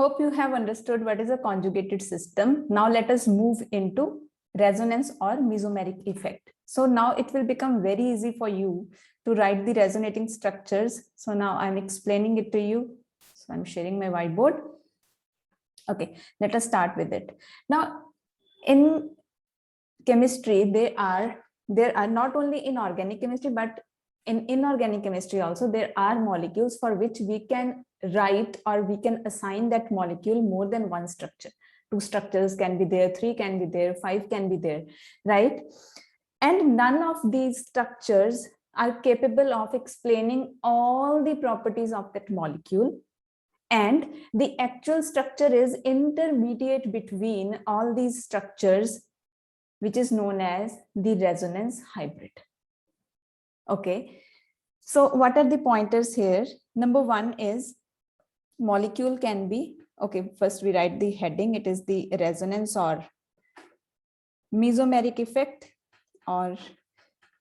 Hope you have understood what is a conjugated system. Now let us move into resonance or mesomeric effect. So now it will become very easy for you to write the resonating structures. So now I'm explaining it to you. So I'm sharing my whiteboard. Okay, let us start with it. Now in chemistry, there are not only in organic chemistry, but in inorganic chemistry also, there are molecules for which we can write or we can assign that molecule more than one structure. 2 structures can be there, 3 can be there, 5 can be there, right? And none of these structures are capable of explaining all the properties of that molecule. And the actual structure is intermediate between all these structures, which is known as the resonance hybrid. Okay, so what are the pointers here? Number 1 is molecule can be, okay, first we write the heading. It is the resonance or mesomeric effect or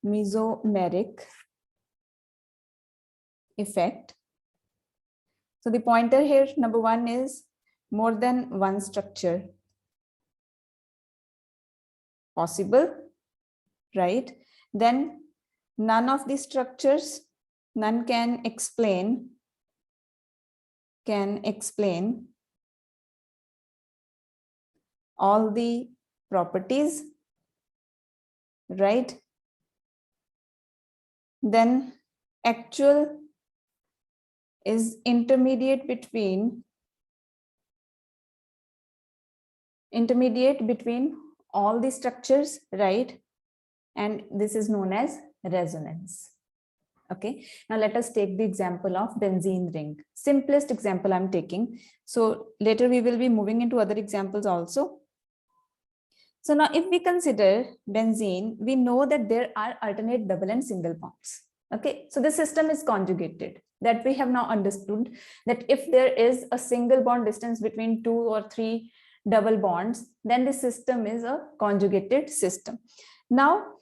mesomeric effect. So the pointer here, number 1 is more than one structure possible, right? Then none of the structures, none can explain all the properties, right? Then actual is intermediate between all the structures, right? And this is known as resonance. Okay, now let us take the example of benzene ring. Simplest example I'm taking. So later we will be moving into other examples also. So now if we consider benzene, we know that there are alternate double and single bonds. Okay, so the system is conjugated. That we have now understood that if there is a single bond distance between 2 or 3 double bonds, then the system is a conjugated system. Now,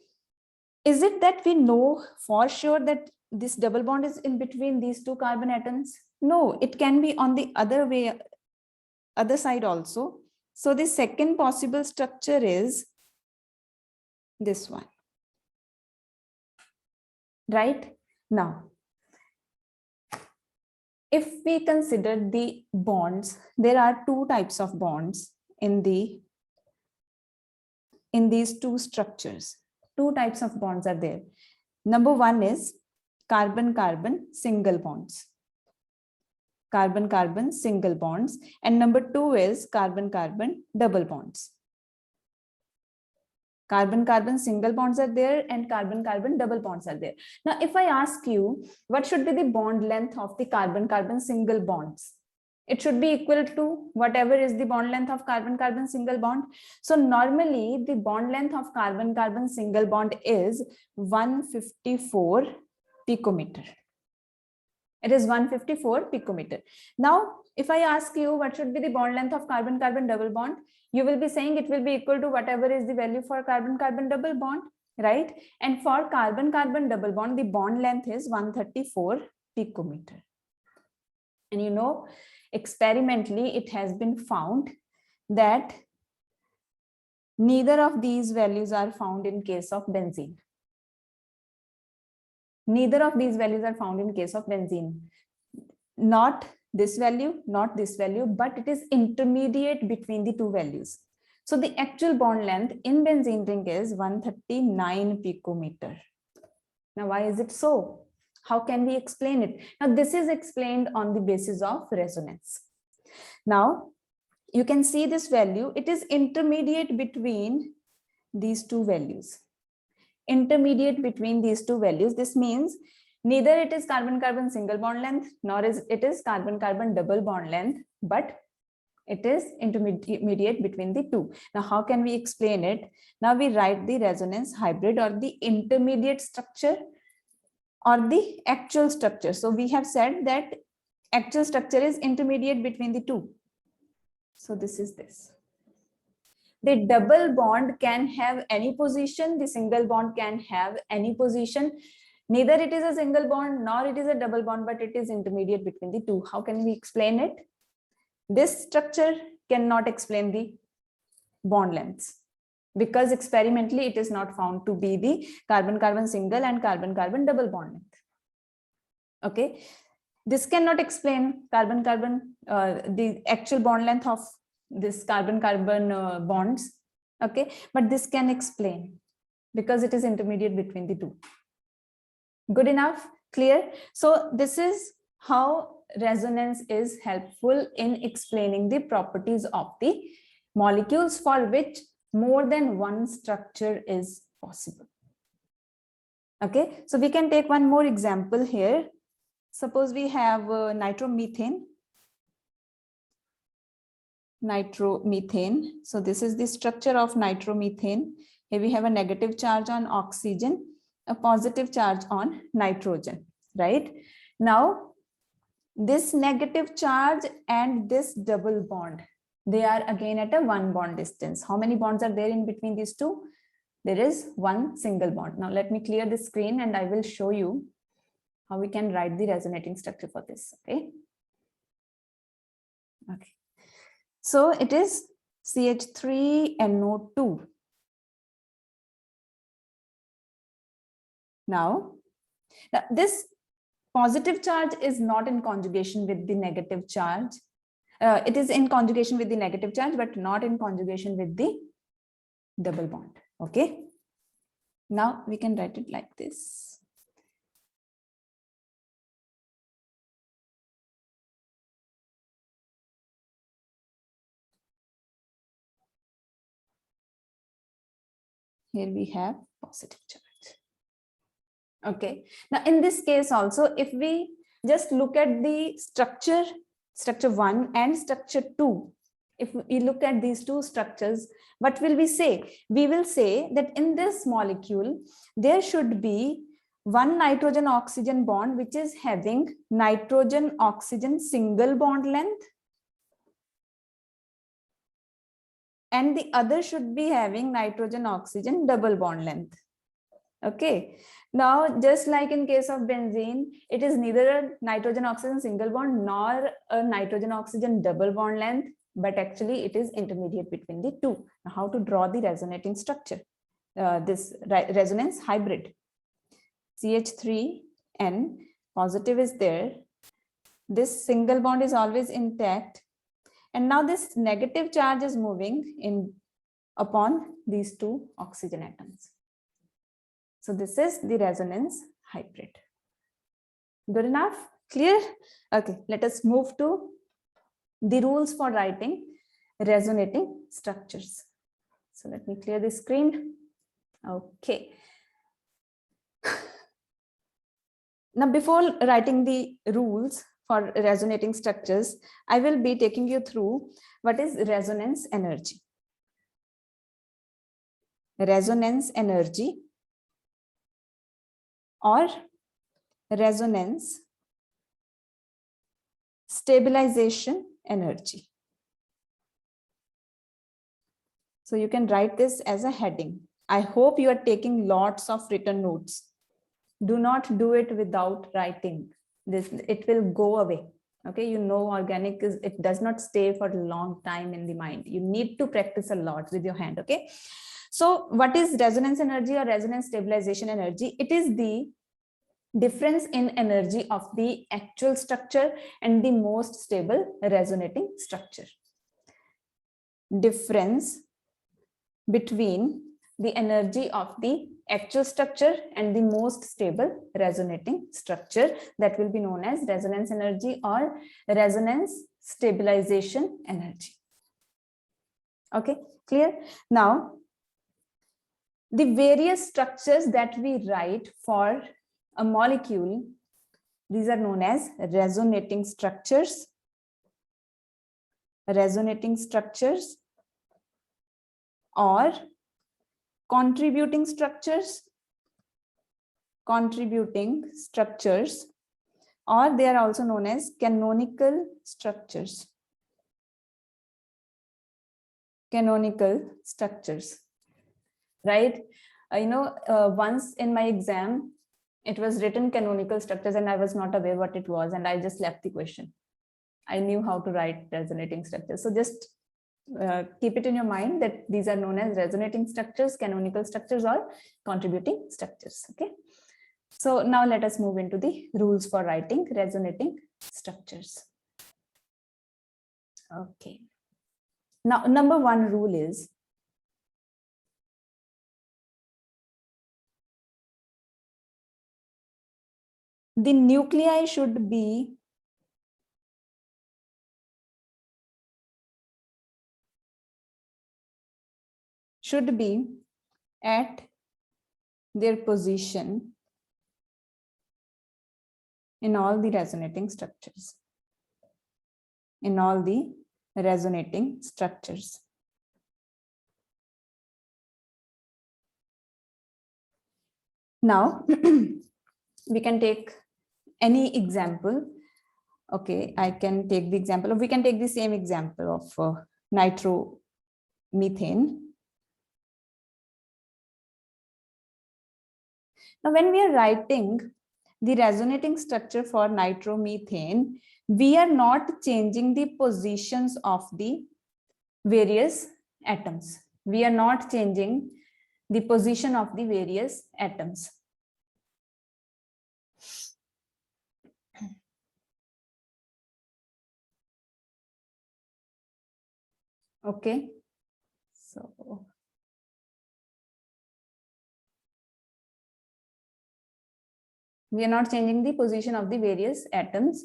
is it that we know for sure that this double bond is in between these 2 carbon atoms? No, it can be on the other side also. So the second possible structure is this one, right? Now, if we consider the bonds, there are 2 types of bonds in these 2 structures. 2 types of bonds are there. Number 1 is carbon-carbon single bonds. Carbon-carbon single bonds. And number 2 is carbon-carbon double bonds. Carbon-carbon single bonds are there and carbon-carbon double bonds are there. Now, if I ask you, what should be the bond length of the carbon-carbon single bonds? It should be equal to whatever is the bond length of carbon-carbon single bond. So normally the bond length of carbon-carbon single bond is 154 picometer. It is 154 picometer. Now, if I ask you what should be the bond length of carbon-carbon double bond, you will be saying it will be equal to whatever is the value for carbon-carbon double bond, right? And for carbon-carbon double bond, the bond length is 134 picometer. And you know, experimentally, it has been found that neither of these values are found in case of benzene. Neither of these values are found in case of benzene. Not this value, not this value, but it is intermediate between the 2 values. So the actual bond length in benzene ring is 139 picometer. Now, why is it so? How can we explain it? Now, this is explained on the basis of resonance. Now, you can see this value. It is intermediate between these 2 values. Intermediate between these 2 values. This means neither it is carbon-carbon single bond length, nor is it is carbon-carbon double bond length, but it is intermediate between the 2. Now, how can we explain it? Now, we write the resonance hybrid or the intermediate structure or the actual structure. So we have said that actual structure is intermediate between the 2. So this is this. The double bond can have any position. The single bond can have any position. Neither it is a single bond nor it is a double bond, but it is intermediate between the 2. How can we explain it? This structure cannot explain the bond lengths because experimentally it is not found to be the carbon-carbon single and carbon-carbon double bond length. Okay, this cannot explain carbon-carbon, the actual bond length of this carbon-carbon bonds. Okay, but this can explain because it is intermediate between the two. Good enough? Clear? So this is how resonance is helpful in explaining the properties of the molecules for which more than one structure is possible. Okay, so we can take one more example here. Suppose we have nitromethane. Nitromethane. So this is the structure of nitromethane. Here we have a negative charge on oxygen, a positive charge on nitrogen, right? Now, this negative charge and this double bond, they are again at a one bond distance. How many bonds are there in between these two? There is one single bond. Now let me clear the screen and I will show you how we can write the resonating structure for this. Okay. Okay. So it is CH3NO2. Now this positive charge is not in conjugation with the negative charge. It is in conjugation with the negative charge, but not in conjugation with the double bond. Okay. Now we can write it like this. Here we have positive charge. Okay. Now in this case also, if we just look at the structure 1 and structure 2, if we look at these two structures, what will we say? We will say that in this molecule, there should be one nitrogen oxygen bond, which is having nitrogen oxygen single bond length, and the other should be having nitrogen oxygen double bond length. Okay. Now, just like in case of benzene, it is neither a nitrogen oxygen single bond nor a nitrogen oxygen double bond length, but actually it is intermediate between the two. Now, how to draw the resonating structure? This resonance hybrid. CH3N positive is there. This single bond is always intact. And now this negative charge is moving in upon these two oxygen atoms. So this is the resonance hybrid. Good enough? Clear? Okay, let us move to the rules for writing resonating structures. So let me clear the screen. Okay. Now, before writing the rules for resonating structures, I will be taking you through what is resonance energy. Resonance energy or resonance stabilization energy. So you can write this as a heading. I hope you are taking lots of written notes. Do not do it without writing this. It will go away. Okay, you know, organic is, it does not stay for a long time in the mind. You need to practice a lot with your hand. Okay. So what is resonance energy or resonance stabilization energy? It is the difference in energy of the actual structure and the most stable resonating structure. Difference between the energy of the actual structure and the most stable resonating structure, that will be known as resonance energy or resonance stabilization energy. Okay, clear? Now, the various structures that we write for a molecule, these are known as resonating structures. Resonating structures or contributing structures, or they are also known as canonical structures. Canonical structures, right? Once in my exam, it was written canonical structures and I was not aware what it was and I just left the question. I knew how to write resonating structures. So just keep it in your mind that these are known as resonating structures, canonical structures, or contributing structures. Okay. So now let us move into the rules for writing resonating structures. Okay. Now, number one rule is the nuclei should be at their position in all the resonating structures. In all the resonating structures. Now, we can take any example. Okay, I can take the example of, we can take the same example of nitromethane. Now, when we are writing the resonating structure for nitromethane, we are not changing the positions of the various atoms. We are not changing the position of the various atoms. Okay, so we are not changing the position of the various atoms.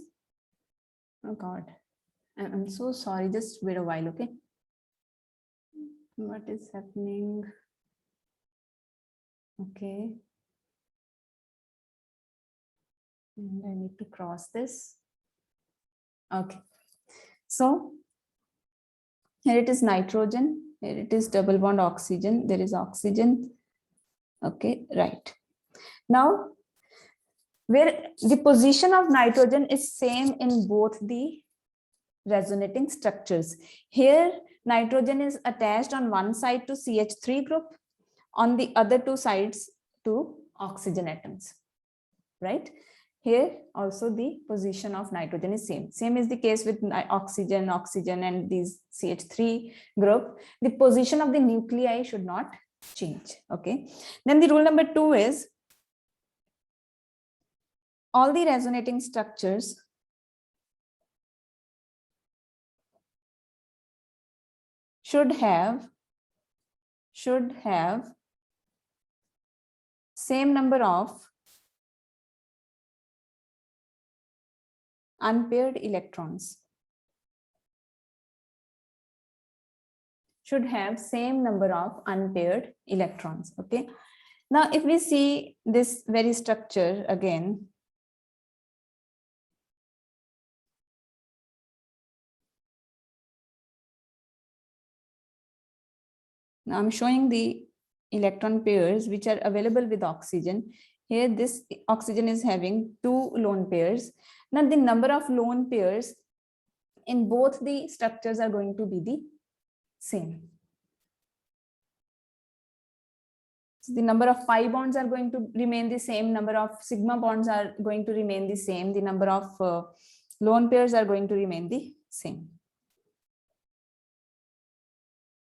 Oh God, I'm so sorry, just wait a while, okay? What is happening? Okay. And I need to cross this. Okay. So here it is nitrogen, here it is double bond oxygen, there is oxygen. Okay, right. Now, where the position of nitrogen is same in both the resonating structures. Here, nitrogen is attached on one side to CH3 group, on the other two sides to oxygen atoms, right? Here also the position of nitrogen is same. Same is the case with oxygen, and these CH3 group. The position of the nuclei should not change, okay? Then the rule number 2 is all the resonating structures should have same number of unpaired electrons. Should have same number of unpaired electrons. Okay. Now, if we see this very structure again, now I'm showing the electron pairs which are available with oxygen. Here, this oxygen is having 2 lone pairs. Now, the number of lone pairs in both the structures are going to be the same. So the number of pi bonds are going to remain the same. Number of sigma bonds are going to remain the same. The number of lone pairs are going to remain the same.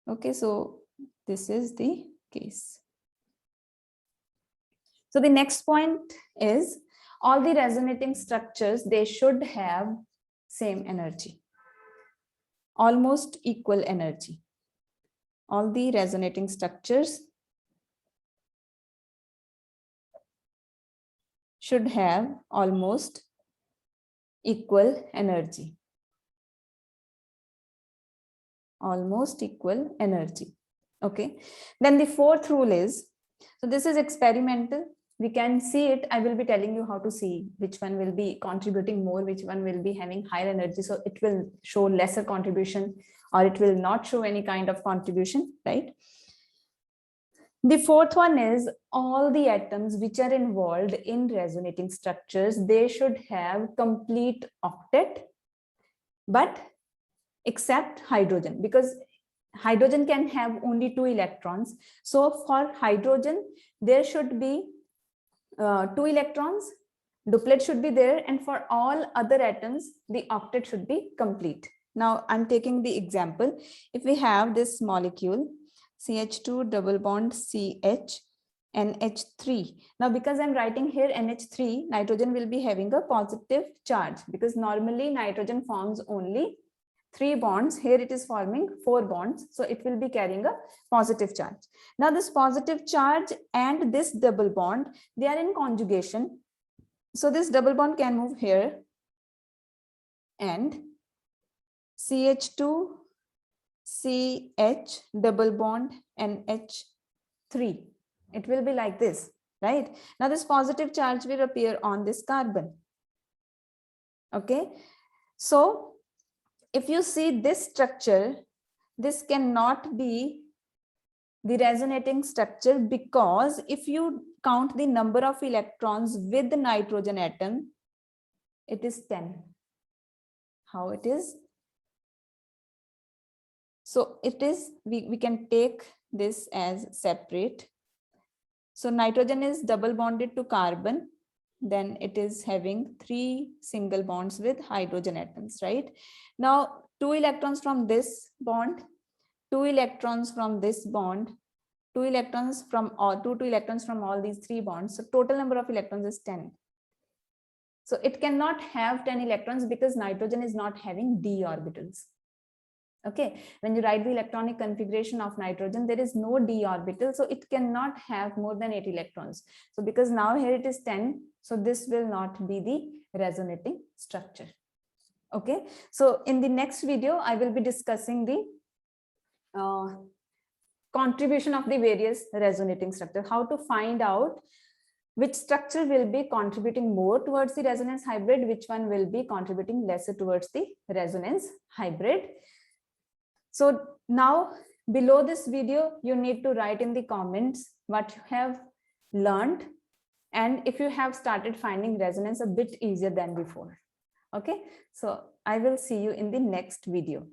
Okay, so this is the case. So the next point is all the resonating structures, they should have same energy, almost equal energy. All the resonating structures should have almost equal energy. Almost equal energy. Okay. Then the fourth rule is, so this is experimental. We can see it. I will be telling you how to see which one will be contributing more, which one will be having higher energy. So it will show lesser contribution or it will not show any kind of contribution, right? The fourth one is all the atoms which are involved in resonating structures, they should have complete octet, but except hydrogen, because hydrogen can have only 2 electrons. So for hydrogen, there should be 2 electrons, duplet should be there, and for all other atoms, the octet should be complete. Now I'm taking the example. If we have this molecule, CH2 double bond CH, NH3. Now, because I'm writing here NH3, nitrogen will be having a positive charge, because normally nitrogen forms only 3 bonds. Here it is forming 4 bonds. So it will be carrying a positive charge. Now this positive charge and this double bond, they are in conjugation. So this double bond can move here, and CH2 CH double bond NH3. It will be like this, right? Now this positive charge will appear on this carbon. Okay. So if you see this structure, this cannot be the resonating structure, because if you count the number of electrons with the nitrogen atom, it is 10. How it is? So it is, we can take this as separate. So nitrogen is double bonded to carbon, then it is having 3 single bonds with hydrogen atoms, right? Now 2 electrons from this bond, 2 electrons from this bond, 2 electrons from all, 2 electrons from all these 3 bonds. So total number of electrons is 10. So it cannot have 10 electrons because nitrogen is not having d orbitals. Okay, when you write the electronic configuration of nitrogen, there is no d orbital, so it cannot have more than 8 electrons. So because now here it is 10, so this will not be the resonating structure. Okay, so in the next video, I will be discussing the contribution of the various resonating structures, how to find out which structure will be contributing more towards the resonance hybrid, which one will be contributing lesser towards the resonance hybrid. So now below this video, you need to write in the comments what you have learned, and if you have started finding resonance a bit easier than before. Okay, so I will see you in the next video.